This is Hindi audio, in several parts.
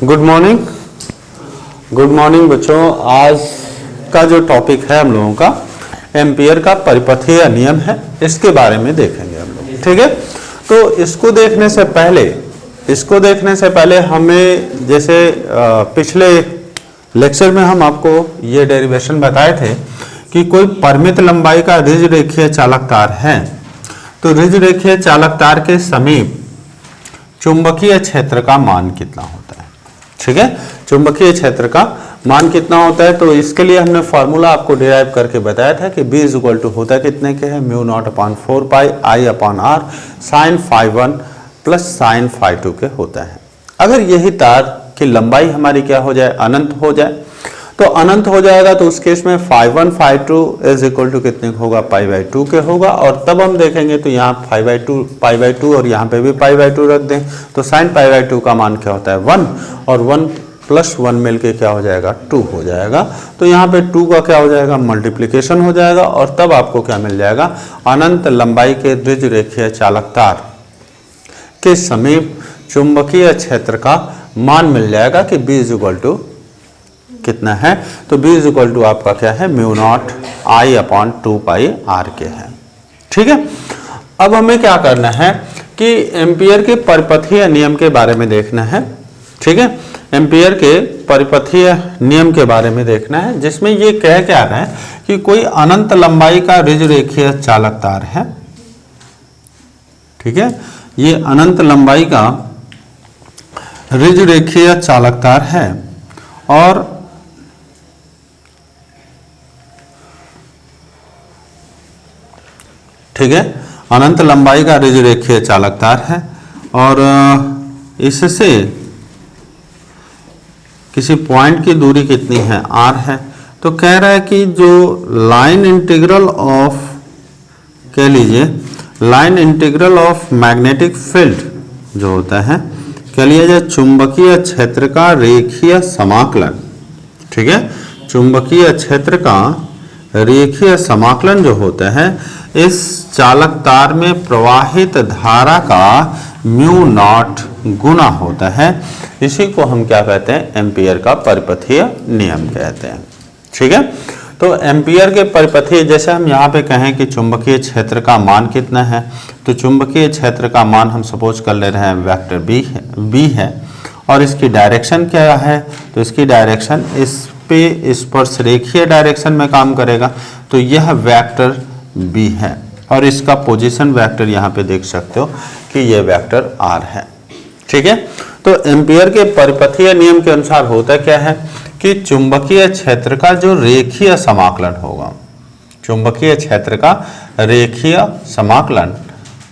Good morning. गुड मॉर्निंग बच्चों। आज का जो टॉपिक है हम लोगों का एम्पियर का परिपथीय नियम है, इसके बारे में देखेंगे हम लोग। ठीक है, तो इसको देखने से पहले हमें जैसे पिछले लेक्चर में हम आपको ये डेरिवेशन बताए थे कि कोई परिमित लंबाई का रिज रेखीय चालक तार है, तो रिज रेखीय चालक तार के समीप चुंबकीय क्षेत्र का मान कितना होता है। ठीक है, चुंबकीय क्षेत्र का मान कितना होता है, तो इसके लिए हमने फॉर्मूला आपको डिराइव करके बताया था कि B इक्वल टू होता है कितने के है, mu naught upon 4 pi I upon R sine φ1 plus sine φ2 के होता है। अगर यही तार की लंबाई हमारी क्या हो जाए, अनंत हो जाए, तो अनंत हो जाएगा, तो उस केस में φ1 φ2 इज इक्वल टू कितने होगा, π/2 के होगा। और तब हम देखेंगे तो यहाँ π/2 और यहाँ पे भी π/2 रख दें, तो साइन π/2 का मान क्या होता है 1, और 1 प्लस 1 मिलके क्या हो जाएगा 2 हो जाएगा। तो यहाँ पे 2 का क्या हो जाएगा, मल्टीप्लिकेशन हो जाएगा, और तब आपको क्या मिल जाएगा, अनंत लंबाई के द्विज रेखीय चालक तार के समीप चुंबकीय क्षेत्र का मान मिल जाएगा कि B इक्वल टू कितना है, तो B इक्वल टू आपका क्या है, mu naught I upon 2 pi R के है। ठीक है, अब हमें क्या करना है कि एम्पियर के परिपथीय नियम के बारे में देखना है। ठीक है, एम्पियर के परिपथीय नियम के बारे में देखना है, जिसमें ये कह क्या रहा है कि कोई अनंत लंबाई का रिज रेखीय चालक तार है। ठीक है, ये अनंत लंबाई का रिज रेखीय चालक तार है, और ठीक है, अनंत लंबाई का रिज रेखीय चालक तार है, और इससे किसी पॉइंट की दूरी कितनी है, R है। तो कह रहा है कि जो लाइन इंटीग्रल ऑफ, कह लीजिए line integral of magnetic field जो होता है, कह लीजिए चुंबकीय क्षेत्र का रेखीय समाकलन। ठीक है, चुंबकीय क्षेत्र का रेखीय समाकलन जो होता है, इस चालक तार में प्रवाहित धारा का म्यू नॉट गुना होता है। इसी को हम क्या कहते हैं, एम्पियर का परिपथीय नियम कहते हैं। ठीक है, तो एम्पियर के परिपथीय, जैसे हम यहाँ पे कहें कि चुंबकीय क्षेत्र का मान कितना है, तो चुंबकीय क्षेत्र का मान हम सपोज कर ले रहे हैं वेक्टर B है, और इसकी डायरेक्शन क्या है, तो इसकी डायरेक्शन इस पे स्पर्श रेखीय डायरेक्शन में काम करेगा, तो यह वेक्टर B है, और इसका पोजीशन वेक्टर यहाँ पे देख सकते हो कि यह वेक्टर R है। ठीक है, तो एम्पियर के परिपथीय नियम के अनुसार होता क्या है कि चुंबकीय क्षेत्र का जो रेखीय समाकलन होगा, चुंबकीय क्षेत्र का रेखीय समाकलन,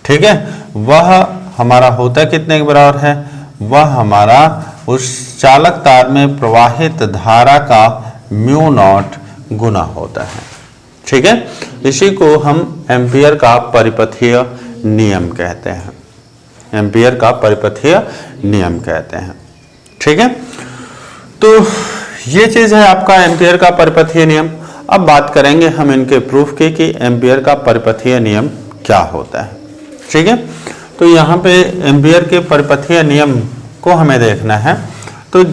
ठीक है, वह हमारा होता कितने के बराबर है, वह हमारा उस चालक तार में प्रवाहित धारा का म्यू नॉट गुना होता है। ठीक है, इसी को हम एम्पियर का परिपथीय नियम कहते हैं, एम्पियर का परिपथीय नियम कहते हैं। ठीक है, तो ये चीज है आपका एम्पियर का परिपथीय नियम। अब बात करेंगे हम इनके प्रूफ की कि एम्पियर का परिपथीय नियम क्या होता है। ठीक है, तो यहाँ पे एम्पियर के परिपथीय नियम को हमें देखना है। तो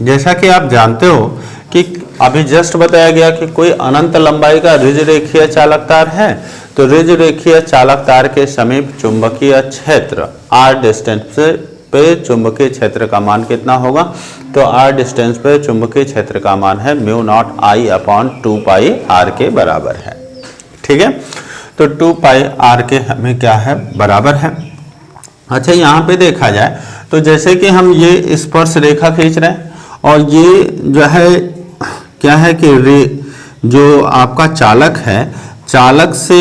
जैसा कि आप जानते हो कि अभी जस्ट बताया गया कि कोई अनंत लंबाई का रिज रेखीय चालक तार है, तो रिज रेखीय चालक तार के समीप चुंबकीय क्षेत्र R डिस्टेंस पे चुंबकीय क्षेत्र का मान कितना होगा, तो R डिस्टेंस पे चुंबकीय क्षेत्र का मान है mu naught I upon 2 pi R के बराबर है। ठीक है, तो 2 पाई R के हमें क्या है, बराबर है। अच्छा, यहाँ पे देखा जाए तो जैसे कि हम ये स्पर्श रेखा खींच रहे हैं, और ये जो है क्या है कि जो आपका चालक है, चालक से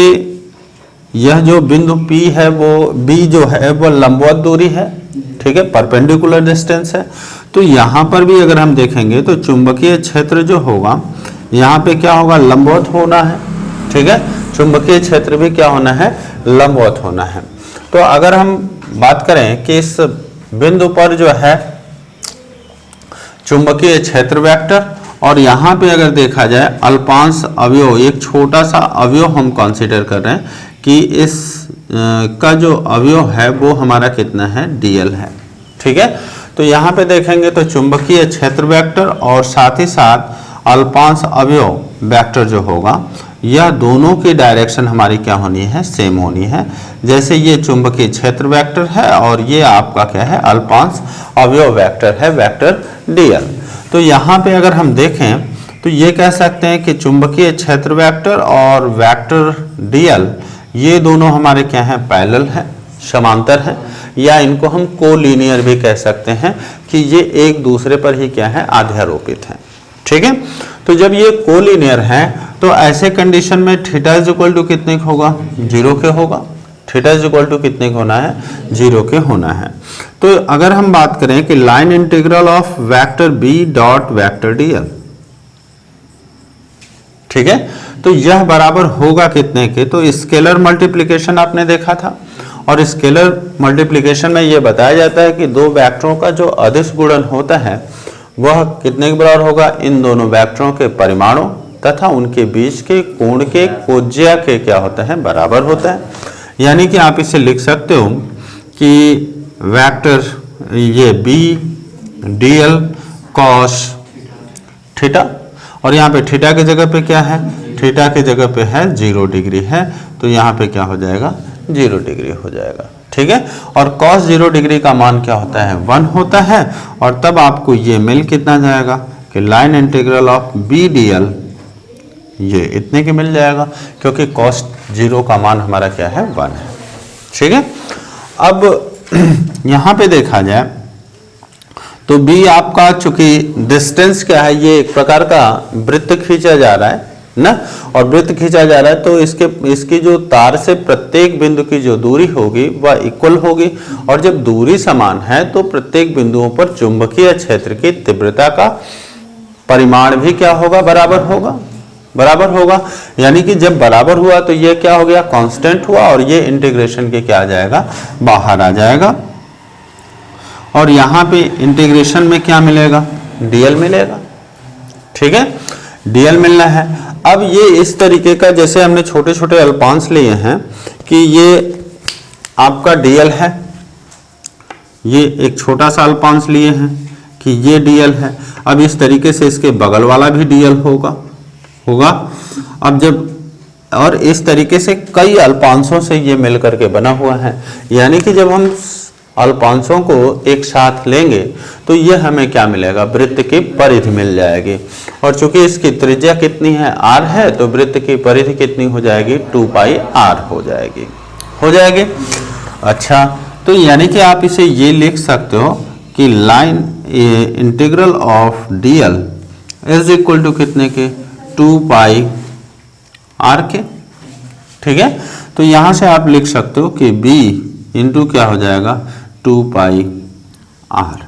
यह जो बिंदु P है, वो B जो है वो लंबवत दूरी है। ठीक है, परपेंडिकुलर डिस्टेंस है। तो यहाँ पर भी अगर हम देखेंगे तो चुंबकीय क्षेत्र जो होगा, यहाँ पे क्या होगा, लंबवत होना है। ठीक है, चुंबकीय क्षेत्र भी क्या होना है, लंबवत होना है। तो अगर हम बात करें कि इस बिंदु पर जो है चुंबकीय क्षेत्र वेक्टर, और यहाँ पे अगर देखा जाए अल्पांश अवयव, एक छोटा सा अवयव हम कंसीडर कर रहे हैं कि इस का जो अवयव है वो हमारा कितना है, dl है। ठीक है, तो यहाँ पे देखेंगे तो चुंबकीय क्षेत्र वेक्टर और साथ ही साथ अल्पांश अवयव वेक्टर जो होगा, यह दोनों की डायरेक्शन हमारी क्या होनी है, सेम होनी है। जैसे ये चुंबकीय क्षेत्र वेक्टर है और ये आपका क्या है, अल्पांश अवयव वेक्टर है, वेक्टर डीएल। तो यहाँ पे अगर हम देखें तो ये कह सकते हैं कि चुंबकीय क्षेत्र वेक्टर और वेक्टर डीएल ये दोनों हमारे क्या हैं, पैरेलल हैं, समांतर हैं, या इनको हम कोलिनियर भी कह सकते हैं कि ये एक दूसरे पर ही क्या है, आध्यारोपित हैं। ठीक है, तो जब ये कोलिनियर हैं तो ऐसे कंडीशन में थीटा इज इक्वल टू कितने का होगा, 0 के होगा। थीटा इज इक्वल टू कितने का होना है, 0 के होना है। तो अगर हम बात करें कि line integral of vector B dot vector DL, ठीक है, तो यह बराबर होगा कितने के, तो स्केलर मल्टीप्लिकेशन आपने देखा था, और स्केलर मल्टीप्लिकेशन में यह बताया जाता है कि दो वेक्टरों का जो अदिश गुणन होता है वह कितने के बराबर होगा, इन दोनों वेक्टरों के परिमाणों तथा उनके बीच के कोण के कोज्या के क्या होता है, बराबर होता है। यानी कि आप इसे लिख सकते हो कि वेक्टर ये बी डीएल कॉस थीटा, और यहाँ पे थीटा की जगह पे क्या है, थीटा की जगह पे है 0 डिग्री है, तो यहाँ पे क्या हो जाएगा, 0 डिग्री हो जाएगा। ठीक है, और cos 0 डिग्री का मान क्या होता है, 1 होता है, और तब आपको ये मिल कितना जाएगा कि line integral of B DL ये इतने के मिल जाएगा, क्योंकि cos 0 का मान हमारा क्या है, 1 है। ठीक है, अब यहाँ पे देखा जाए तो b आपका चूंकि डिस्टेंस क्या है, ये एक प्रकार का वृत्त खींचा जा रहा है ना, और वृत्त खींचा जा रहा है तो इसकी जो तार से प्रत्येक बिंदु की जो दूरी होगी वह इक्वल होगी, और जब दूरी समान है तो प्रत्येक बिंदुओं पर चुंबकीय क्षेत्र की तीव्रता का परिमाण भी क्या होगा, बराबर होगा, बराबर होगा। यानी कि जब बराबर हुआ तो ये क्या हो गया, कांस्टेंट हुआ, और ये इंटीग्रेशन के क्या आ जाएगा, बाहर आ जाएगा, और यहाँ पे इंटीग्रेशन में क्या मिलेगा, डीएल मिलेगा। ठीक है, डीएल मिलना है। अब ये इस तरीके का, जैसे हमने छोटे छोटे अल्पांश लिए हैं कि ये आपका डीएल है, ये एक छोटा सा अल्पांश लिए हैं कि ये डीएल है। अब इस तरीके से इसके बगल वाला भी डीएल होगा। अब जब, और इस तरीके से कई अल्पांशों से ये मिल करके बना हुआ है, यानी कि जब हम अल्पांशों को एक साथ लेंगे तो ये हमें क्या मिलेगा, वृत्त की परिधि मिल जाएगी, और चूंकि इसकी त्रिज्या कितनी है, r है, तो वृत्त की परिधि कितनी हो जाएगी, 2 पाई r हो जाएगी। अच्छा, तो यानी कि आप इसे ये लिख सकते हो कि line integral of DL is equal to कितने के, 2 पाई r के। ठीक है, तो यहां से आप लिख सकते हो कि b इंटू क्या हो जाएगा, 2 पाई r।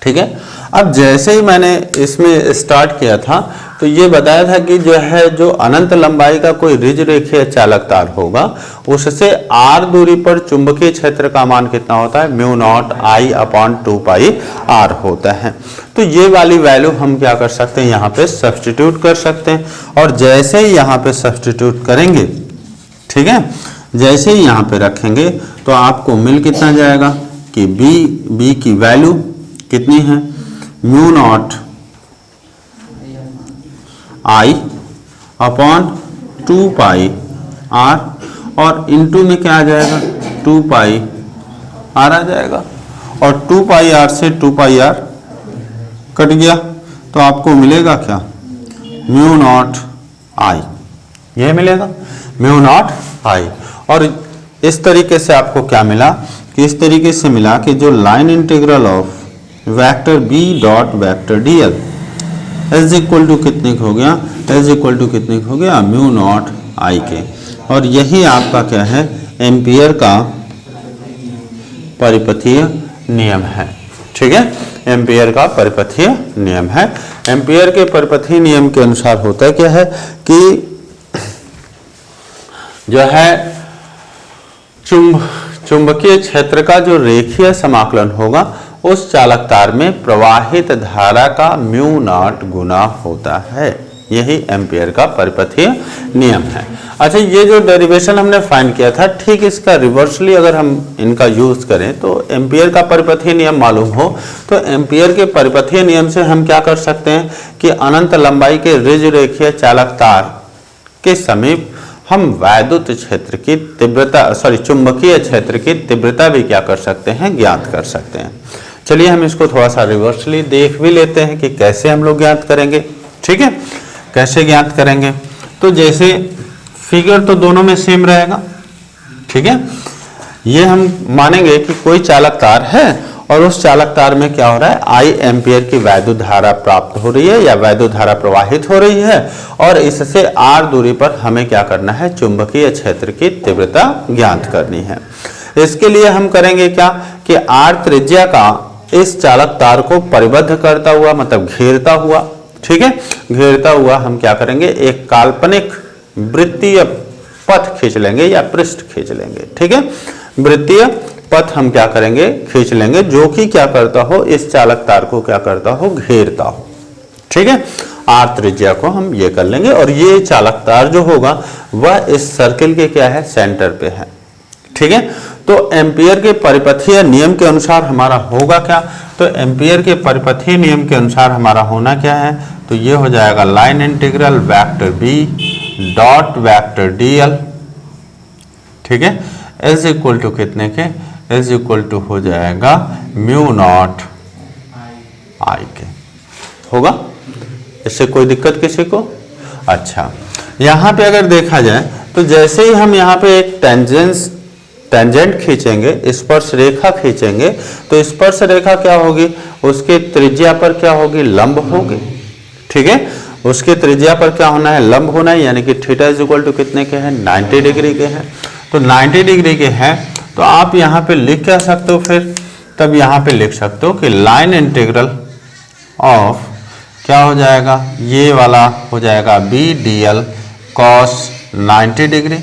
ठीक है, अब जैसे ही मैंने इसमें स्टार्ट किया था तो ये बताया था कि जो है, जो अनंत लंबाई का कोई रिज रेखीय चालक तार होगा उससे r दूरी पर चुंबकीय क्षेत्र का मान कितना होता है, mu naught I upon 2 pi r होता है। तो ये वाली वैल्यू हम क्या कर सकते हैं, यहाँ पे सब्स्टिट्यूट कर सकते हैं, और जैसे ही यहाँ पे सब्स्टिट्यूट करेंगे, ठीक है, जैसे ही यहाँ पे रखेंगे तो आपको मिल कितना जाएगा कि b की वैल्यू कितनी है, mu naught I upon 2 pi r, और इनटू में क्या आ जाएगा, 2 पाई r आ जाएगा, और 2 पाई r से 2 पाई r कट गया, तो आपको मिलेगा क्या, म्यू नॉट I, ये मिलेगा म्यू नॉट I। और इस तरीके से आपको क्या मिला कि इस तरीके से मिला कि जो line integral of vector b dot vector DL is equal to कितने हो गया, इज इक्वल टू कितने हो गया, म्यू नॉट I के। और यही आपका क्या है, एम्पियर का परिपथीय नियम है। ठीक है, एम्पियर का परिपथीय नियम है। एम्पियर के परिपथीय नियम के अनुसार होता क्या है कि जो है चुंबकीय क्षेत्र का जो रेखीय समाकलन होगा उस चालक तार में प्रवाहित धारा का म्यू नॉट गुना होता है। यही एम्पियर का परिपथीय नियम है। अच्छा, ये जो डेरिवेशन हमने फाइंड किया था, ठीक इसका रिवर्सली अगर हम इनका यूज करें तो एम्पियर का परिपथीय नियम मालूम हो तो एम्पियर के परिपथीय नियम से हम क्या कर सकते हैं कि अनंत लंबाई के ऋज रेखीय चालक तार के समीप हम वैद्युत क्षेत्र की तीव्रता चुंबकीय क्षेत्र की तीव्रता भी क्या कर सकते हैं, ज्ञात कर सकते हैं। चलिए हम इसको थोड़ा सा रिवर्सली देख भी लेते हैं कि कैसे हम लोग ज्ञात करेंगे। ठीक है, कैसे ज्ञात करेंगे, तो जैसे फिगर तो दोनों में सेम रहेगा। ठीक है, ये हम मानेंगे कि कोई चालक तार है और उस चालक तार में क्या हो रहा है, I एम्पियर की वैद्युत धारा प्राप्त हो रही है या वैद्युत धारा प्रवाहित हो रही है और इससे r दूरी पर हमें क्या करना है, चुंबकीय क्षेत्र की तीव्रता ज्ञात करनी है। इसके लिए हम करेंगे क्या कि r त्रिज्या का इस चालक तार को परिबद्ध करता हुआ, मतलब घेरता हुआ, ठीक है, घेरता हुआ हम क्या करेंगे, एक काल्पनिक वृत्तीय पथ खींच लेंगे या पृष्ठ खींच लेंगे। ठीक है, वृत्तीय पथ हम क्या करेंगे, खींच लेंगे, जो कि क्या करता हो, इस चालक तार को क्या करता हो, घेरता हो। ठीक है, r त्रिज्या को हम ये कर लेंगे और ये चालक तार जो होगा वह इस सर्किल के क्या है, सेंटर पे है। ठीक है, तो एम्पियर के परिपथीय नियम के अनुसार हमारा होगा क्या, तो एम्पियर के परिपथीय नियम के अनुसार हमारा होना क्या है, तो ये हो जाएगा line integral vector B dot vector DL. ठीक है, एज इक्वल टू कितने के, एज इक्वल टू हो जाएगा म्यू नॉट आई के। होगा, इससे कोई दिक्कत किसी को? अच्छा, यहाँ पे अगर देखा जाए तो जैसे ही हम यहाँ पे एक टेंजेंट खींचेंगे, स्पर्श रेखा खींचेंगे, तो स्पर्श रेखा क्या होगी, उसके त्रिज्या पर क्या होगी, लंब होगी। ठीक है, उसके त्रिज्या पर क्या होना है, लंब होना है, यानी कि थीटा इज इक्वल टू कितने के हैं, 90 डिग्री के हैं। तो 90 डिग्री के हैं तो आप यहाँ पे लिख क्या सकते हो, फिर तब यहाँ पे लिख सकते हो कि लाइन इंटीग्रल ऑफ क्या हो जाएगा, ये वाला हो जाएगा B D L cos 90 degree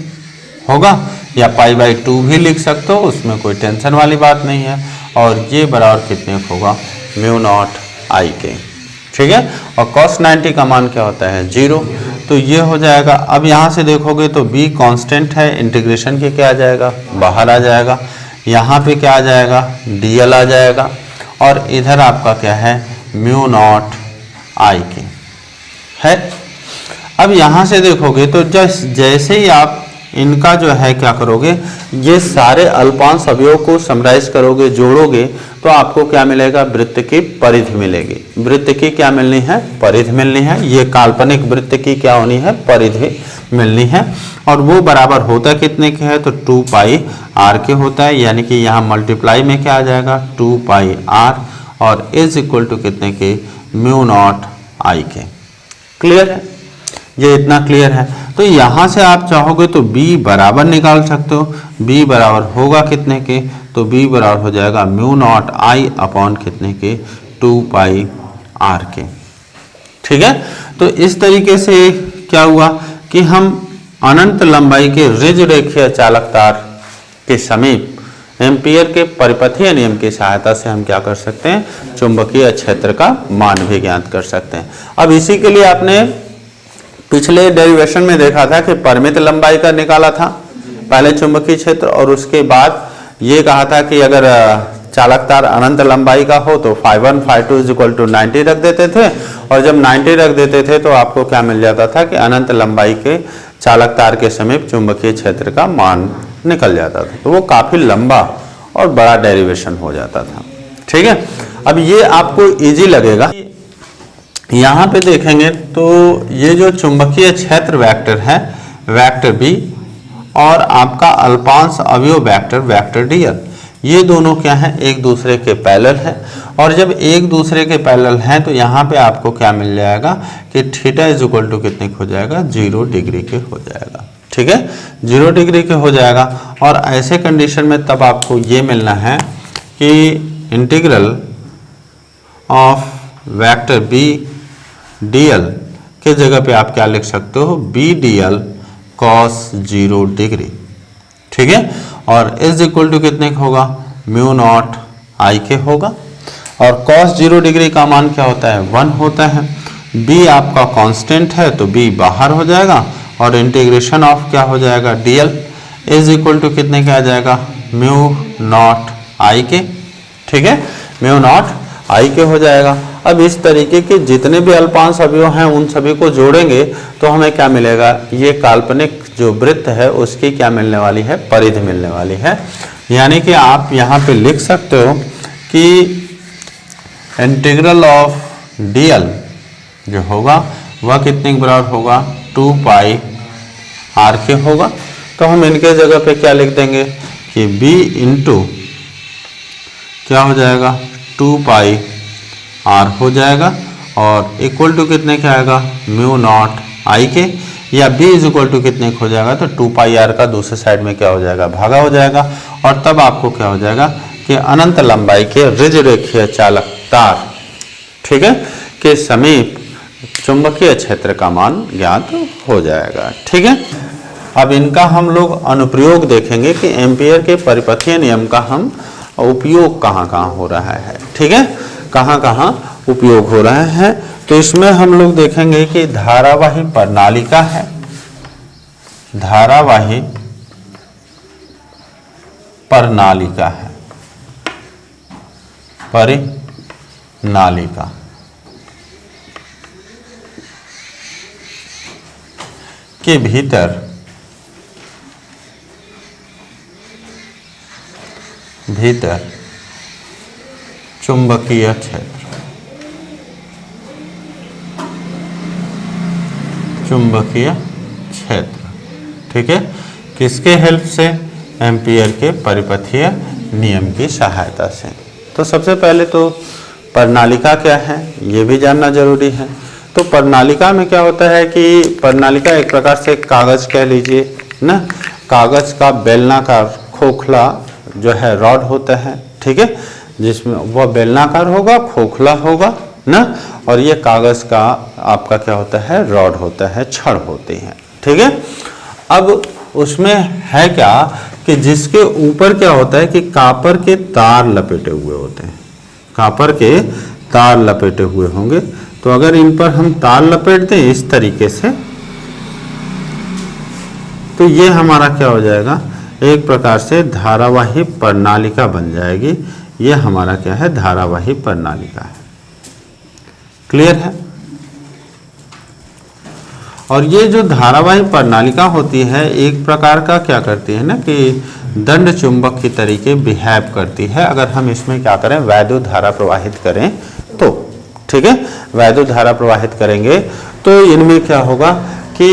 होगा, या पाई बाई 2 भी लिख सकते हो, उसमें कोई टेंशन वाली बात नहीं है। और ये बराबर कितने होगा, म्यू नॉट आई के। ठीक है, और cos 90 का मान क्या होता है, 0, तो ये हो जाएगा। अब यहाँ से देखोगे तो b कांस्टेंट है, इंटीग्रेशन के क्या आ जाएगा, बाहर आ जाएगा, यहाँ पे क्या आ जाएगा, dl आ जाएगा, और इधर आपका क्या है, म्यू नॉट आई के है। अब यहाँ से देखोगे तो जैसे ही आप इनका जो है क्या करोगे, ये सारे अल्पांश अवयव को समराइज करोगे, जोड़ोगे, तो आपको क्या मिलेगा, वृत्त की परिधि मिलेगी। वृत्त की क्या मिलनी है, परिधि मिलनी है। ये काल्पनिक वृत्त की क्या होनी है, परिधि मिलनी है। और वो बराबर होता कितने के है, तो 2 पाई आर के होता है, यानी कि यहाँ मल्टीप्लाई में क्या आ जाएगा, 2 पाई आर, और इज इक्वल टू कितने के, म्यू नॉट आई के। क्लियर है, ये इतना क्लियर है। तो यहाँ से आप चाहोगे तो b बराबर निकाल सकते हो। b बराबर होगा कितने के, तो b बराबर हो जाएगा म्यू नॉट आई अपॉन कितने के, 2 पाई आर के। ठीक है, तो इस तरीके से क्या हुआ कि हम अनंत लंबाई के ऋज रेखीय चालक तार के समीप एम्पियर के परिपथीय नियम की सहायता से हम क्या कर सकते हैं, चुंबकीय क्षेत्र का मान भी ज्ञात कर सकते हैं। अब इसी के लिए आपने पिछले डेरिवेशन में देखा था कि परिमित लंबाई का निकाला था पहले चुंबकीय क्षेत्र, और उसके बाद ये कहा था कि अगर चालक तार अनंत लंबाई का हो तो φ1 φ2 इज इक्वल टू 90 रख देते थे, और जब 90 रख देते थे तो आपको क्या मिल जाता था कि अनंत लंबाई के चालक तार के समीप चुंबकीय क्षेत्र का मान निकल जाता था। तो वो काफी लंबा और बड़ा डेरिवेशन हो जाता था। ठीक है, अब ये आपको इजी लगेगा। यहाँ पे देखेंगे तो ये जो चुंबकीय क्षेत्र वेक्टर है, वेक्टर बी, और आपका अल्पांश अवयव वेक्टर, वेक्टर डीएल, ये दोनों क्या है, एक दूसरे के पैरेलल है। और जब एक दूसरे के पैरेलल हैं तो यहाँ पे आपको क्या मिल जाएगा कि थीटा इज इक्वल टू कितने हो जाएगा, 0 डिग्री के हो जाएगा। ठीक है, 0 डिग्री के हो जाएगा। और ऐसे कंडीशन में तब आपको ये मिलना है कि integral of vector B DL के जगह पे आप क्या लिख सकते हो, बी डीएल कॉस 0 डिग्री। ठीक है, और इज इक्वल टू कितने का होगा, म्यू नॉट आई के होगा। और कॉस 0 डिग्री का मान क्या होता है, 1 होता है। b आपका कांस्टेंट है तो b बाहर हो जाएगा और इंटीग्रेशन ऑफ क्या हो जाएगा dl इज इक्वल टू कितने का आ जाएगा म्यू नॉट आई के, ठीक है, म्यू नॉट आई के हो जाएगा। अब इस तरीके के जितने भी अल्पांश अवयव हैं उन सभी को जोड़ेंगे तो हमें क्या मिलेगा, ये काल्पनिक जो वृत्त है उसकी क्या मिलने वाली है, परिधि मिलने वाली है। यानी कि आप यहाँ पे लिख सकते हो कि इंटीग्रल ऑफ dl जो होगा वह कितने के बराबर होगा 2 पाई r के होगा। तो हम इनके जगह पे क्या लिख देंगे कि b इंटू क्या हो जाएगा 2 पाई r हो जाएगा और इक्वल टू कितने के आएगा म्यू नॉट आई के, या b इज इक्वल टू कितने हो जाएगा तो 2 पाई r का दूसरे साइड में क्या हो जाएगा भागा हो जाएगा। और तब आपको क्या हो जाएगा कि अनंत लंबाई के ऋज रेखीय चालक तार, ठीक है, के समीप चुंबकीय क्षेत्र का मान ज्ञात हो जाएगा, ठीक है। अब इनका हम लोग अनुप्रयोग देखेंगे कि एम्पियर के परिपथीय नियम का हम उपयोग कहाँ कहाँ हो रहा है, ठीक है, कहाँ कहाँ उपयोग हो रहा है। तो इसमें हम लोग देखेंगे कि धारावाही प्रणालिका है, धारावाही प्रणालिका है, परिनालिका के भीतर चुंबकीय क्षेत्र, चुंबकीय क्षेत्र, ठीक है, किसके हेल्प से, एम्पियर के परिपथीय नियम की सहायता से। तो सबसे पहले तो प्रणालिका क्या है ये भी जानना जरूरी है। तो प्रणालिका में क्या होता है कि प्रणालिका एक प्रकार से कागज कह लीजिए ना, कागज का बेलनाकार खोखला जो है रॉड होता है, ठीक है, जिसमें वह बेलनाकार होगा, खोखला होगा ना, और ये कागज का आपका क्या होता है रॉड होता है, छड़ होते हैं, ठीक है। अब उसमें है क्या कि जिसके ऊपर क्या होता है कि कापर के तार लपेटे हुए होते हैं, कापर के तार लपेटे हुए होंगे। तो अगर इन पर हम तार लपेट दें इस तरीके से तो ये हमारा क्या हो जाएगा, एक प्रकार से धारावाही प्रणालिका बन जाएगी। ये हमारा क्या है, धारावाही प्रणालिका है। क्लियर है। और ये जो धारावाही प्रणालिका होती है एक प्रकार का क्या करती है ना कि दंड चुंबक की तरीके बिहेव करती है। अगर हम इसमें क्या करें, वैद्युत धारा प्रवाहित करें तो, ठीक है, वैद्युत धारा प्रवाहित करेंगे तो इनमें क्या होगा कि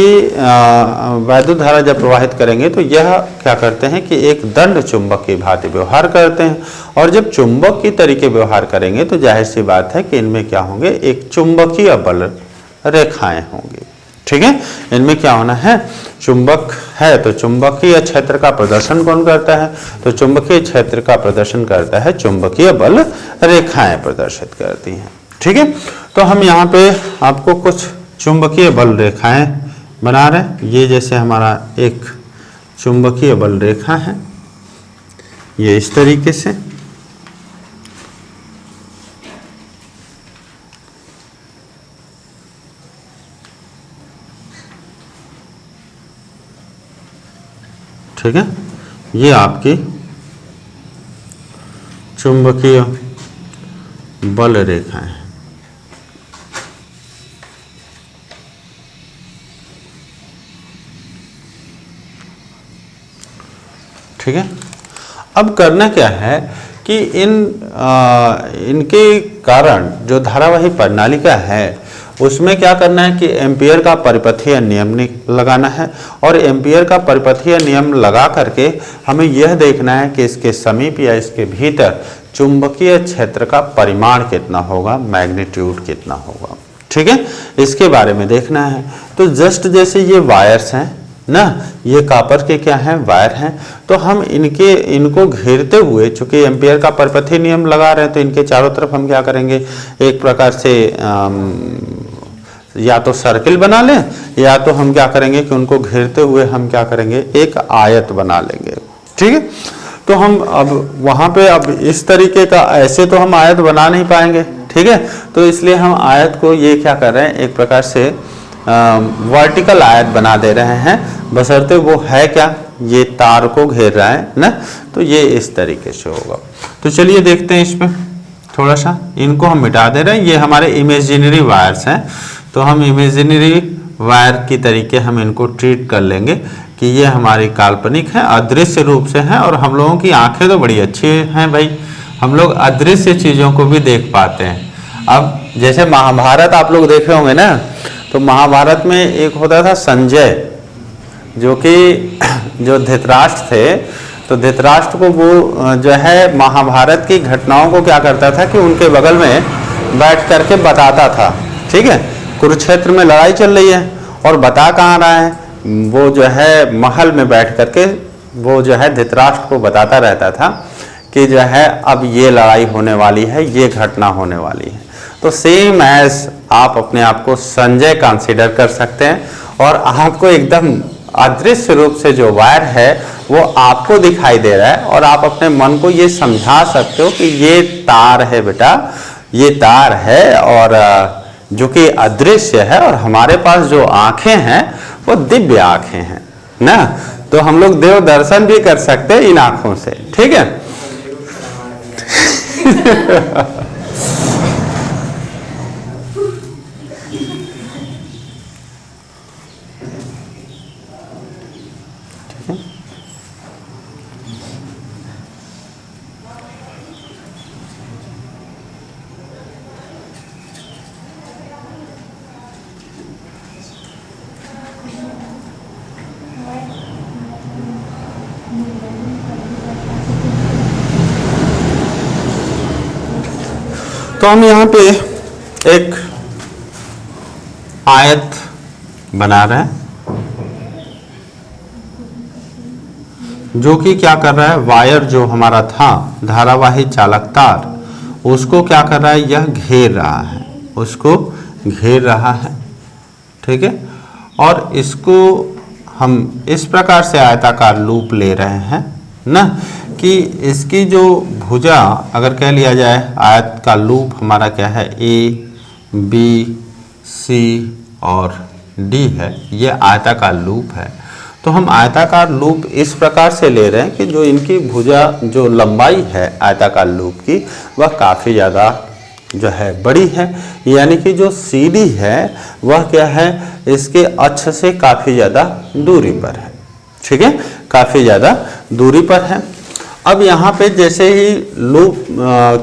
वैद्युत धारा जब प्रवाहित करेंगे तो यह क्या करते हैं कि एक दंड चुंबक की भांति व्यवहार करते हैं। और जब चुंबक की तरीके व्यवहार करेंगे तो जाहिर सी बात है कि इनमें क्या होंगे, एक चुंबकीय बल रेखाएं होंगी, ठीक है। इनमें क्या होना है, चुंबक है तो चुंबकीय क्षेत्र का प्रदर्शन कौन करता है, तो चुंबकीय क्षेत्र का प्रदर्शन करता है चुंबकीय बल रेखाएं प्रदर्शित करती हैं, ठीक है। तो हम यहाँ पे आपको कुछ चुंबकीय बल रेखाएं बना रहे हैं। ये जैसे हमारा एक चुंबकीय बल रेखा है, ये इस तरीके से, ठीक है, ये आपकी चुंबकीय बल रेखा है। ठीक है। अब करना क्या है कि इनके कारण जो धारावाही प्रणालिका है उसमें क्या करना है कि एम्पियर का परिपथीय नियम लगाना है। और एम्पियर का परिपथीय नियम लगा करके हमें यह देखना है कि इसके समीप या इसके भीतर चुंबकीय क्षेत्र का परिमाण कितना होगा, मैग्नीट्यूड कितना होगा, ठीक है, इसके बारे में देखना है। तो जस्ट जैसे ये वायर्स हैं ना, ये कापर के क्या हैं, वायर हैं, तो हम इनको घेरते हुए, चूंकि एम्पियर का परिपथीय नियम लगा रहे हैं तो इनके चारों तरफ हम क्या करेंगे, एक प्रकार से या तो सर्किल बना लें या तो हम क्या करेंगे कि उनको घेरते हुए हम क्या करेंगे, एक आयत बना लेंगे, ठीक है। तो हम अब वहां पे अब इस तरीके का ऐसे तो हम आयत बना नहीं पाएंगे, ठीक है। तो इसलिए हम आयत को ये क्या कर रहे हैं, एक प्रकार से वर्टिकल आयत बना दे रहे हैं, बशर्ते वो है क्या, ये तार को घेर रहा है ना। तो ये इस तरीके से होगा। तो चलिए देखते हैं इसमें थोड़ा सा, इनको हम मिटा दे रहे हैं। ये हमारे इमेजिनरी वायर्स हैं, तो हम इमेजिनरी वायर की तरीके हम इनको ट्रीट कर लेंगे कि ये हमारी काल्पनिक है, अदृश्य रूप से है। और हम लोगों की आंखें तो बड़ी अच्छी हैं भाई, हम लोग अदृश्य चीज़ों को भी देख पाते हैं। अब जैसे महाभारत आप लोग देखे होंगे ना, तो महाभारत में एक होता था संजय, जो धृतराष्ट्र थे। तो धृतराष्ट्र को वो जो है महाभारत की घटनाओं को क्या करता था कि उनके बगल में बैठ करके बताता था, ठीक है। कुरुक्षेत्र में लड़ाई चल रही है और बता कहाँ रहा है, वो जो है महल में बैठ करके वो जो है धृतराष्ट्र को बताता रहता था कि जो है अब ये लड़ाई होने वाली है, ये घटना होने वाली है। तो सेम एज आप अपने आप को संजय कंसीडर कर सकते हैं, और आपको एकदम अदृश्य रूप से जो वायर है वो आपको दिखाई दे रहा है, और आप अपने मन को ये समझा सकते हो कि ये तार है बेटा, ये तार है, और जो कि अदृश्य है, और हमारे पास जो आंखें हैं वो दिव्य आंखें हैं ना। तो हम लोग देव दर्शन भी कर सकते हैं इन आंखों से, ठीक है। तो हम यहाँ पे एक आयत बना रहे हैं, जो कि क्या कर रहा है, वायर जो हमारा था धारावाही चालक तार, उसको क्या कर रहा है, यह घेर रहा है, उसको घेर रहा है, ठीक है। और इसको हम इस प्रकार से आयताकार लूप ले रहे हैं ना, कि इसकी जो भुजा अगर कह लिया जाए, आयत का लूप हमारा क्या है, ए बी सी और डी है, ये आयताकार लूप है। तो हम आयताकार लूप इस प्रकार से ले रहे हैं कि जो इनकी भुजा जो लंबाई है आयताकार लूप की, वह काफ़ी ज़्यादा जो है बड़ी है, यानी कि जो सी डी है वह क्या है, इसके अक्ष से काफ़ी ज़्यादा दूरी पर है, ठीक है, काफ़ी ज़्यादा दूरी पर है। अब यहाँ पे जैसे ही लूप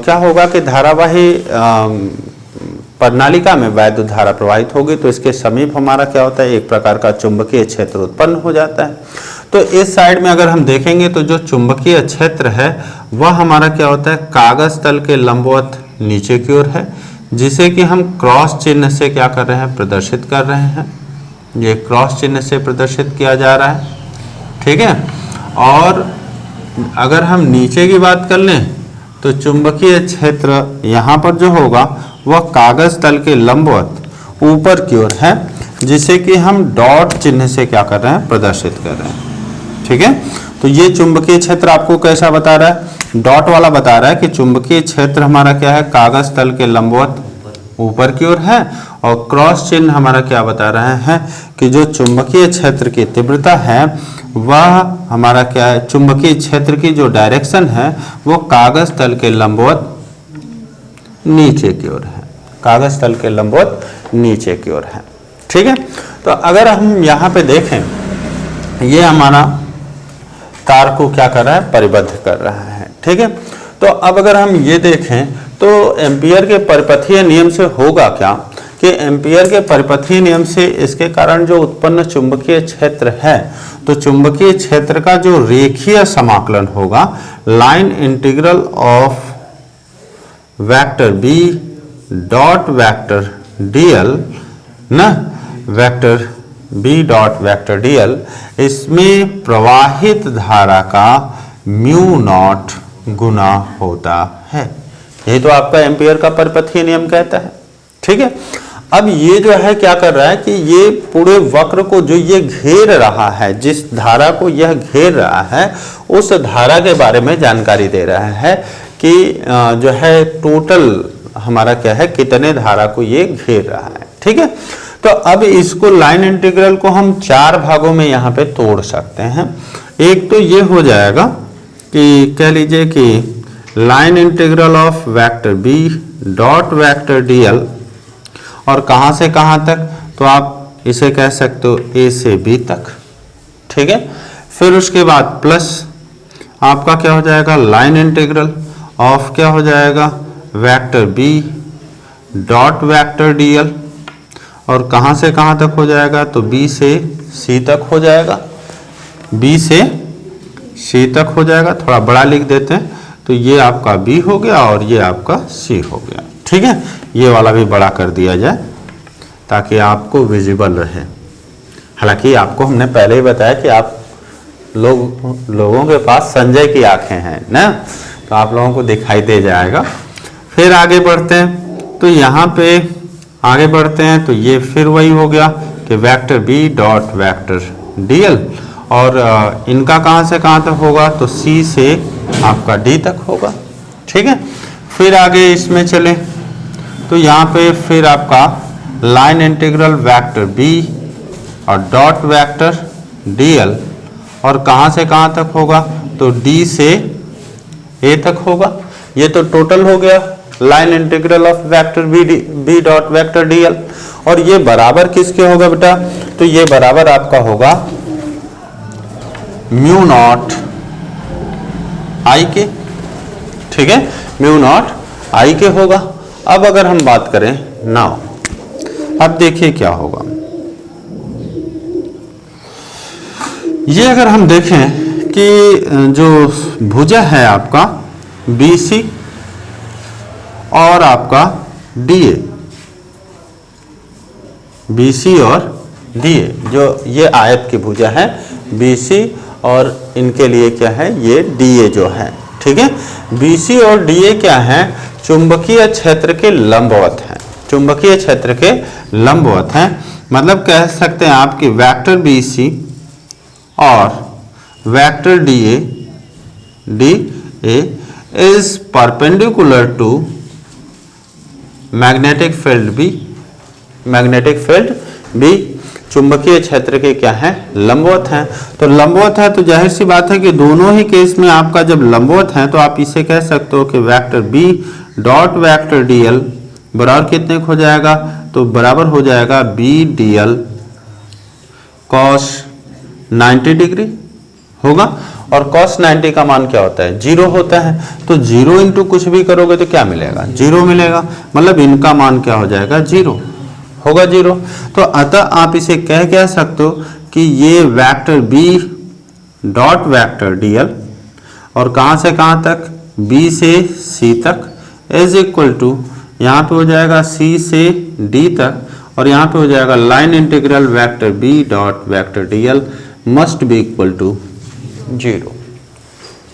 क्या होगा कि धारावाही प्रणालिका में वैद्युत धारा प्रवाहित होगी, तो इसके समीप हमारा क्या होता है, एक प्रकार का चुंबकीय क्षेत्र उत्पन्न हो जाता है। तो इस साइड में अगर हम देखेंगे तो जो चुंबकीय क्षेत्र है वह हमारा क्या होता है, कागज तल के लंबवत नीचे की ओर है, जिसे कि हम क्रॉस चिन्ह से क्या कर रहे हैं, प्रदर्शित कर रहे हैं। ये क्रॉस चिन्ह से प्रदर्शित किया जा रहा है, ठीक है। और अगर हम नीचे की बात कर लें तो चुंबकीय क्षेत्र यहाँ पर जो होगा वह कागज तल के लंबवत ऊपर की ओर है, जिसे कि हम डॉट चिन्ह से क्या कर रहे हैं, प्रदर्शित कर रहे हैं, ठीक है। तो ये चुंबकीय क्षेत्र आपको कैसा बता रहा है, डॉट वाला बता रहा है कि चुंबकीय क्षेत्र हमारा क्या है, कागज तल के लंबवत ऊपर की ओर है, और क्रॉस चिन्ह हमारा क्या बता रहे हैं कि जो चुंबकीय क्षेत्र की तीव्रता है वह हमारा क्या है, चुंबकीय क्षेत्र की जो डायरेक्शन है वो कागज तल के लंबवत नीचे की ओर है, कागज तल के लंबवत नीचे की ओर है, ठीक है। तो अगर हम यहाँ पे देखें, ये हमारा तार को क्या कर रहा है, परिबद्ध कर रहा है, ठीक है। तो अब अगर हम ये देखें तो एम्पियर के परिपथीय नियम से होगा क्या कि एम्पियर के परिपथीय नियम से इसके कारण जो उत्पन्न चुंबकीय क्षेत्र है, तो चुंबकीय क्षेत्र का जो रेखीय समाकलन होगा, line integral of vector B dot vector DL ना, vector B dot vector DL, इसमें प्रवाहित धारा का म्यू नॉट गुना होता है। यही तो आपका एम्पियर का परिपथीय नियम कहता है, ठीक है। अब ये जो है क्या कर रहा है कि ये पूरे वक्र को जो ये घेर रहा है, जिस धारा को यह घेर रहा है, उस धारा के बारे में जानकारी दे रहा है कि जो है टोटल हमारा क्या है, कितने धारा को ये घेर रहा है। ठीक है, तो अब इसको लाइन इंटीग्रल को हम 4 भागों में यहाँ पे तोड़ सकते हैं। एक तो ये हो जाएगा कि कह लीजिए कि line integral of vector B dot vector DL, और कहाँ से कहाँ तक, तो आप इसे कह सकते हो ए से बी तक। ठीक है, फिर उसके बाद प्लस आपका क्या हो जाएगा, लाइन इंटीग्रल ऑफ क्या हो जाएगा, vector B dot vector DL, और कहाँ से कहाँ तक हो जाएगा, तो बी से सी तक हो जाएगा, बी से सी तक हो जाएगा। थोड़ा बड़ा लिख देते हैं, तो ये आपका बी हो गया और ये आपका सी हो गया। ठीक है, ये वाला भी बड़ा कर दिया जाए ताकि आपको विजिबल रहे। हालांकि आपको हमने पहले ही बताया कि आप लोगों के पास संजय की आंखें हैं ना, तो आप लोगों को दिखाई दे जाएगा। फिर आगे बढ़ते हैं, तो यहाँ पे आगे बढ़ते हैं, तो ये फिर वही हो गया कि vector B dot vector DL, और इनका कहाँ से कहाँ तक होगा, तो सी से आपका डी तक होगा। ठीक है, फिर आगे इसमें चले, तो यहाँ पे फिर आपका लाइन इंटीग्रल वेक्टर बी और डॉट वेक्टर डीएल, और कहाँ से कहाँ तक होगा, तो डी से ए तक होगा। ये तो टोटल हो गया line integral of vector B dot vector DL, और ये बराबर किसके होगा बेटा, तो ये बराबर आपका होगा म्यू नॉट आई के। ठीक है, म्यू नॉट आई के होगा। अब अगर हम बात करें नाउ, अब देखिए क्या होगा, ये अगर हम देखें कि जो भुजा है आपका BC और आपका DA, BC और DA, जो ये आयत की भुजा है BC और इनके लिए क्या है, ये DA जो है। ठीक है, BC और DA क्या है, चुंबकीय क्षेत्र के लंबवत हैं, चुंबकीय क्षेत्र के लंबवत हैं। मतलब कह सकते हैं आप कि वेक्टर BC और vector DA is perpendicular to magnetic field B, magnetic field B चुंबकीय क्षेत्र के क्या है, लंबवत हैं। तो लंबवत है तो जाहिर सी बात है कि दोनों ही केस में आपका जब लंबवत है तो आप इसे कह सकते हो कि vector B dot vector DL बराबर कितने हो जाएगा, तो बराबर हो जाएगा B DL cos 90 डिग्री होगा। और cos 90 का मान क्या होता है, 0 होता है। तो 0 इंटू कुछ भी करोगे तो क्या मिलेगा, 0 मिलेगा। मतलब इनका मान क्या हो जाएगा, 0 होगा, 0। तो अतः आप इसे कह सकते हो कि ये vector B dot vector DL और कहाँ से कहाँ तक, B से C तक इज इक्वल टू, यहाँ पे हो जाएगा C से D तक, और यहाँ पे हो जाएगा line integral vector B dot vector DL must be equal to 0।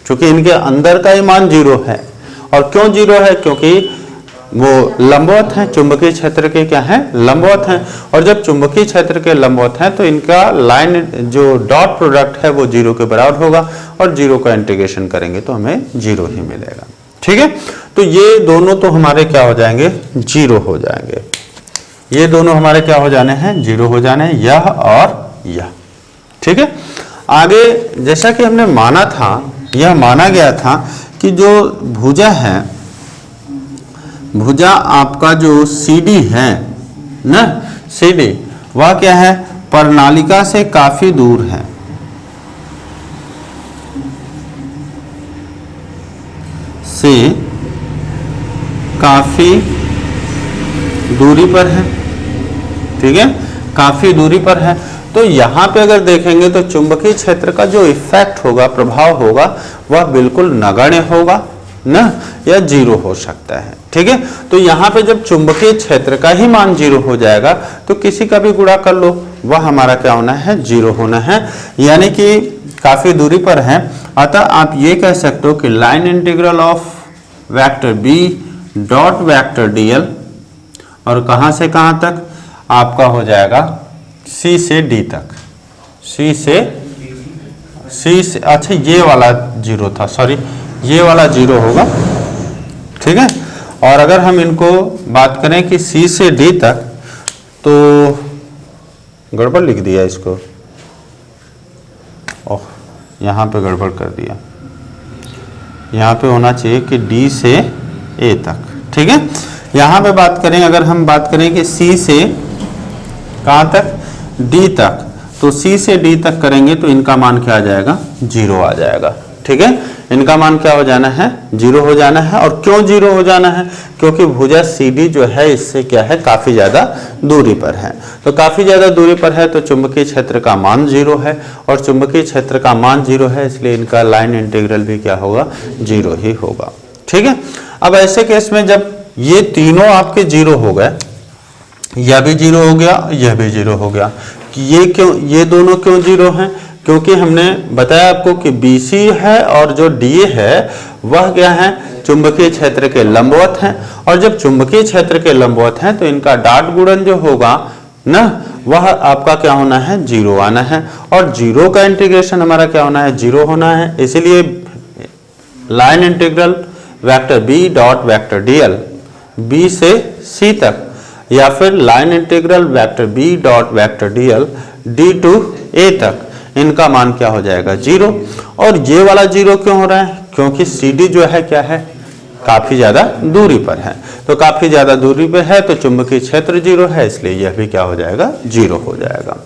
चूंकि इनके अंदर का ही मान 0 है। और क्यों 0 है, क्योंकि वो लंबवत हैं, चुंबकीय क्षेत्र के क्या हैं, लंबवत हैं। और जब चुंबकीय क्षेत्र के लंबवत हैं तो इनका लाइन जो डॉट प्रोडक्ट है वो 0 के बराबर होगा, और 0 का इंटीग्रेशन करेंगे तो हमें 0 ही मिलेगा। ठीक है, तो ये दोनों तो हमारे क्या हो जाएंगे, 0 हो जाएंगे। ये दोनों हमारे क्या हो जाने हैं, 0 हो जाने हैं, यह और यह। ठीक है, आगे जैसा कि हमने माना था, यह माना गया था कि जो भुजा है, भुजा आपका जो CD है ना, CD वह क्या है, प्रणालिका से काफी दूर है, से काफी दूरी पर है। ठीक है, काफी दूरी पर है। तो यहाँ पे अगर देखेंगे तो चुंबकीय क्षेत्र का जो इफेक्ट होगा, प्रभाव होगा, वह बिल्कुल नगण्य होगा ना, या 0 हो सकता है। ठीक है, तो यहाँ पे जब चुंबकीय क्षेत्र का ही मान 0 हो जाएगा तो किसी का भी गुणा कर लो, वह हमारा क्या होना है, 0 होना है, यानी कि काफी दूरी पर है। अतः आप ये कह सकते हो कि line integral of vector B dot vector DL और कहाँ से कहाँ तक आपका हो जाएगा, C से D तक, C से अच्छा ये वाला 0 था, सॉरी ये वाला 0 होगा। ठीक है, और अगर हम इनको बात करें कि C से D तक, तो गड़बड़ लिख दिया इसको, ओह यहाँ पे गड़बड़ कर दिया, यहाँ पे होना चाहिए कि D से A तक, ठीक है। यहाँ पे बात करें, अगर हम बात करें कि C से कहाँ तक, D तक, तो C से D तक करेंगे तो इनका मान क्या आ जाएगा, 0 आ जाएगा, ठीक है। इनका मान क्या हो जाना है, 0 हो जाना है। और क्यों 0 हो जाना है, क्योंकि भुजा CD जो है इससे क्या है, काफ़ी ज़्यादा दूरी पर है। तो काफ़ी ज़्यादा दूरी पर है तो चुंबकीय क्षेत्र का मान 0 है, और चुंबकीय क्षेत्र का मान 0 है, इसलिए इनका लाइन इंटीग्रल भी क्या होगा, 0 ही होगा, ठीक है। अब ऐसे केस में जब ये तीनों आपके 0 हो गए, यह भी 0 हो गया, यह भी 0 हो गया, ये क्यों, ये दोनों क्यों 0 हैं, क्योंकि हमने बताया आपको कि BC है और जो DA है वह क्या है, चुंबकीय क्षेत्र के लंबवत हैं, और जब चुंबकीय क्षेत्र के लंबवत हैं तो इनका डॉट गुणन जो होगा ना, वह आपका क्या होना है, 0 आना है, और 0 का इंटीग्रेशन हमारा क्या होना है, 0 होना है। इसीलिए line integral vector B dot vector DL B से C तक, या फिर line integral vector B dot vector DL D to A तक, इनका मान क्या हो जाएगा, 0। और ये वाला 0 क्यों हो रहा है, क्योंकि CD जो है क्या है, काफ़ी ज़्यादा दूरी पर है। तो काफ़ी ज़्यादा दूरी पर है तो चुंबकीय क्षेत्र 0 है, इसलिए यह भी क्या हो जाएगा, 0 हो जाएगा।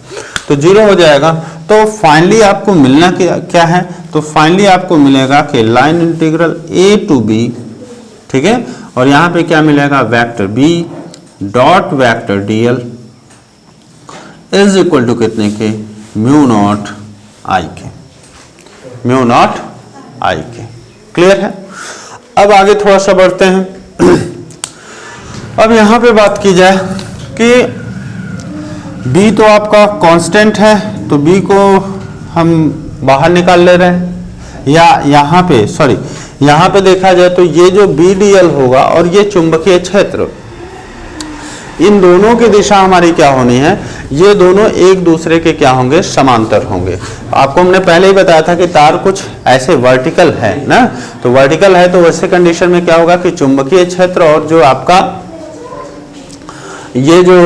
तो 0 हो जाएगा। तो फाइनली आपको मिलना क्या है, तो फाइनली आपको मिलेगा कि line integral A to B, ठीक है, और यहाँ पे क्या मिलेगा, vector B dot vector DL is equal to कितने के, म्यू नॉट I के, म्यू नॉट I के। क्लियर है। अब आगे थोड़ा सा बढ़ते हैं। अब यहाँ पे बात की जाए कि B तो आपका कांस्टेंट है, तो B को हम बाहर निकाल ले रहे हैं, या यहाँ पे सॉरी यहाँ पे देखा जाए तो ये जो BDL होगा और ये चुंबकीय क्षेत्र, इन दोनों की दिशा हमारी क्या होनी है, ये दोनों एक दूसरे के क्या होंगे, समांतर होंगे। आपको हमने पहले ही बताया था कि तार कुछ ऐसे वर्टिकल है ना, तो वर्टिकल है तो वैसे कंडीशन में क्या होगा कि चुंबकीय क्षेत्र और जो आपका ये जो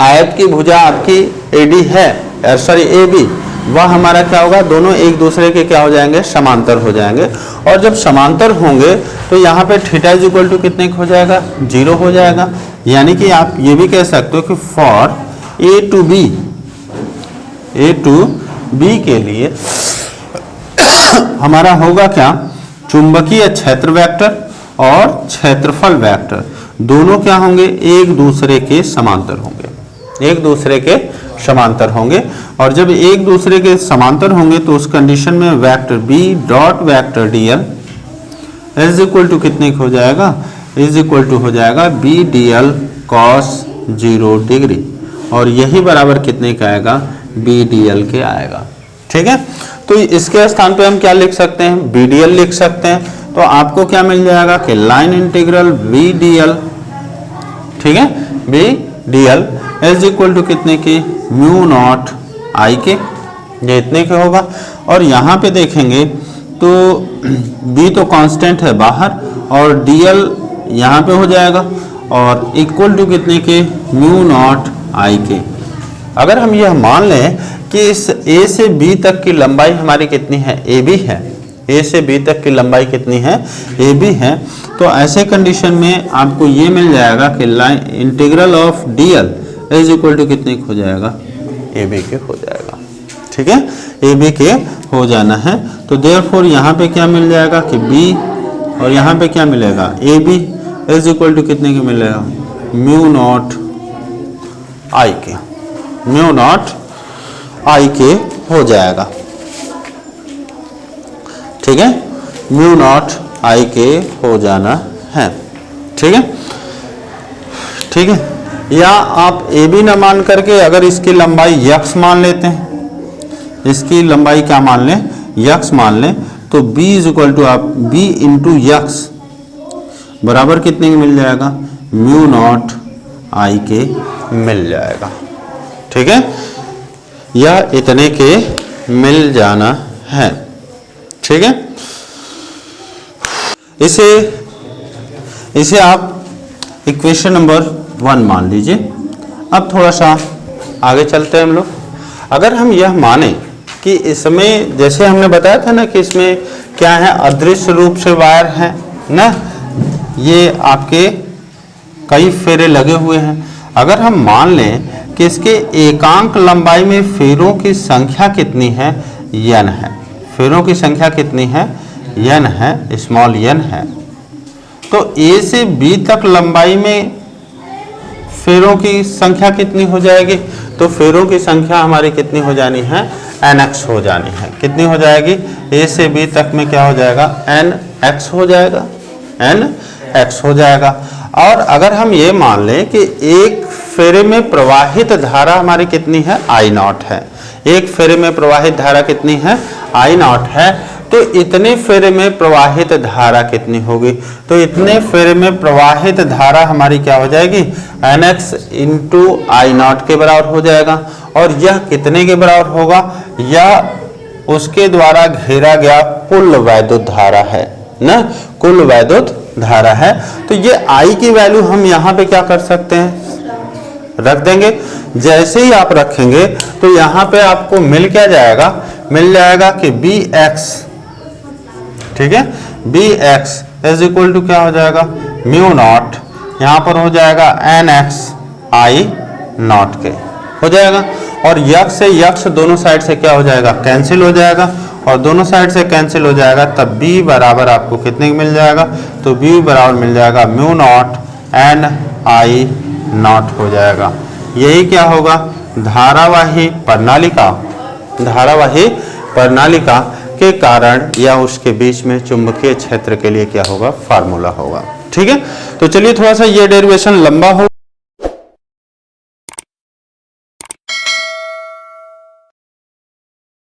आयत की भुजा आपकी AD है, सॉरी AB, वह हमारा क्या होगा, दोनों एक दूसरे के क्या हो जाएंगे, समांतर हो जाएंगे। और जब समांतर होंगे तो यहाँ पे थीटा इज इक्वल टू कितने हो जाएगा, 0 हो जाएगा। यानी कि आप ये भी कह सकते हो कि फॉर A टू B के लिए हमारा होगा क्या, चुंबकीय क्षेत्र वेक्टर और क्षेत्रफल वेक्टर दोनों क्या होंगे, एक दूसरे के समांतर होंगे, एक दूसरे के समांतर होंगे। और जब एक दूसरे के समांतर होंगे तो उस कंडीशन में vector B dot vector DL is equal to कितने हो जाएगा, इज इक्वल टू हो जाएगा BDL cos 0 डिग्री, और यही बराबर कितने का आएगा, BDL के आएगा, ठीक है। तो इसके स्थान पे हम क्या लिख सकते हैं, BDL लिख सकते हैं। तो आपको क्या मिल जाएगा कि लाइन इंटीग्रल BDL, ठीक है, BDL इज इक्वल टू कितने की, म्यू नॉट I के, ये इतने के होगा। और यहाँ पे देखेंगे तो B तो कांस्टेंट है बाहर, और DL यहाँ पे हो जाएगा, और इक्वल टू कितने के, म्यू नॉट I के। अगर हम यह मान लें कि इस A से B तक की लंबाई हमारी कितनी है, AB है, A से B तक की लंबाई कितनी है, AB है, तो ऐसे कंडीशन में आपको ये मिल जाएगा कि line integral of DL is equal to कितने हो जाएगा, AB के हो जाएगा, ठीक है, AB के हो जाना है। तो देयरफॉर यहाँ पे क्या मिल जाएगा कि B, और यहाँ पे क्या मिलेगा, AB इज इक्वल टू कितने के मिलेगा, म्यू नॉट I के, म्यू नॉट I के हो जाएगा, ठीक है, म्यू नॉट I के हो जाना है, ठीक है, ठीक है। या आप AB न मान करके अगर इसकी लंबाई x मान लेते हैं, इसकी लंबाई क्या मान लें, x मान लें, तो B इज इक्वल टू आप B इंटू x बराबर कितने की मिल जाएगा, म्यू नॉट I के मिल जाएगा, ठीक है, या इतने के मिल जाना है, ठीक है। इसे आप इक्वेशन नंबर 1 मान लीजिए। अब थोड़ा सा आगे चलते हैं हम लोग। अगर हम यह माने कि इसमें जैसे हमने बताया था ना कि इसमें क्या है, अदृश्य रूप से वायर है ना, ये आपके कई फेरे लगे हुए हैं। अगर हम मान लें कि इसके एकांक लंबाई में फेरों की संख्या कितनी है, n है। फेरों की संख्या कितनी है, n है, स्मॉल n है। तो A से B तक लंबाई में फेरों की संख्या कितनी हो जाएगी, तो फेरों की संख्या हमारी कितनी हो जानी है, nx हो जानी है। कितनी हो जाएगी, A से B तक में क्या हो जाएगा, nx हो जाएगा, nx हो जाएगा। और अगर हम ये मान लें कि एक फेरे में प्रवाहित धारा हमारी कितनी है, I0 है। एक फेरे में प्रवाहित धारा कितनी है, I0 है। तो इतने फेरे में प्रवाहित धारा कितनी होगी, तो इतने फेरे में प्रवाहित धारा हमारी क्या हो जाएगी, nx इंटू I0 के बराबर हो जाएगा। और यह कितने के बराबर होगा, यह उसके द्वारा घेरा गया कुल वैद्युत धारा है ना, कुल वैद्युत धारा है। तो ये I की वैल्यू हम यहाँ पे क्या कर सकते हैं, रख देंगे। जैसे ही आप रखेंगे तो यहाँ पे आपको मिल क्या जाएगा, मिल जाएगा कि Bx, ठीक है, Bx इज इक्वल टू क्या हो जाएगा, म्यू नॉट, यहाँ पर हो जाएगा nx I0 के हो जाएगा। और यक्स से यक्स दोनों साइड से क्या हो जाएगा, कैंसिल हो जाएगा। और दोनों साइड से कैंसिल हो जाएगा, तब B बराबर आपको कितने मिल जाएगा, तो B बराबर मिल जाएगा म्यू नॉट n I0 हो जाएगा। यही क्या होगा, धारावाही प्रणालिका के कारण या उसके बीच में चुंबकीय क्षेत्र के लिए क्या होगा, फार्मूला होगा। ठीक है, तो चलिए थोड़ा सा ये डेरिवेशन लंबा हो